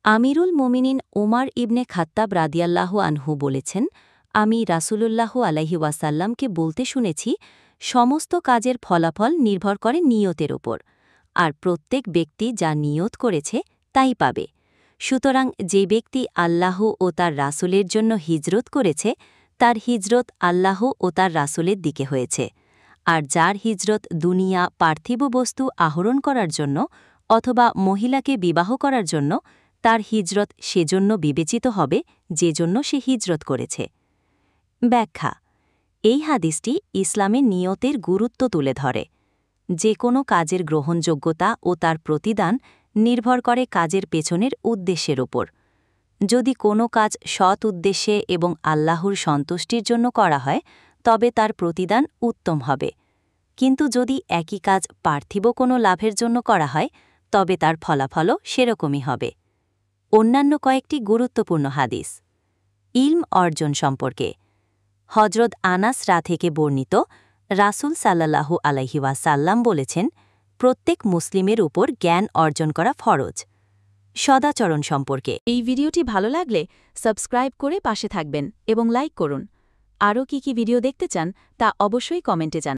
আমিরুল মোমিনিন ওমর ইবনে খাত্তাব রাদিয়াল্লাহু আনহু বলেছেন, আমি রাসূলুল্লাহ আলাইহি ওয়াসাল্লামকে বলতে শুনেছি, সমস্ত কাজের ফলাফল নির্ভর করে নিয়তের ওপর, আর প্রত্যেক ব্যক্তি যা নিয়ত করেছে তাই পাবে। সুতরাং যে ব্যক্তি আল্লাহ ও তার রাসূলের জন্য হিজরত করেছে, তার হিজরত আল্লাহ ও তার রাসূলের দিকে হয়েছে। আর যার হিজরত দুনিয়া পার্থিব বস্তু আহরণ করার জন্য অথবা মহিলাকে বিবাহ করার জন্য, তার হিজরত সেজন্য বিবেচিত হবে যে জন্য সে হিজরত করেছে। ব্যাখ্যা: এই হাদিসটি ইসলামে নিয়তের গুরুত্ব তুলে ধরে। যে কোনো কাজের গ্রহণযোগ্যতা ও তার প্রতিদান নির্ভর করে কাজের পেছনের উদ্দেশ্যের ওপর। যদি কোনো কাজ সৎ উদ্দেশ্যে এবং আল্লাহর সন্তুষ্টির জন্য করা হয়, তবে তার প্রতিদান উত্তম হবে। কিন্তু যদি একই কাজ পার্থিব কোনো লাভের জন্য করা হয়, তবে তার ফলাফলও সেরকমই হবে। অন্যান্য কয়েকটি গুরুত্বপূর্ণ হাদিস। ইলম অর্জন সম্পর্কে হজরত আনাস থেকে বর্ণিত, রাসূল সাল্লাল্লাহু আলাইহি ওয়াসাল্লাম বলেছেন, প্রত্যেক মুসলিমের উপর জ্ঞান অর্জন করা ফরজ। সদাচরণ সম্পর্কে এই ভিডিওটি ভালো লাগলে সাবস্ক্রাইব করে পাশে থাকবেন এবং লাইক করুন। আরও কি ভিডিও দেখতে চান তা অবশ্যই কমেন্টে জানান।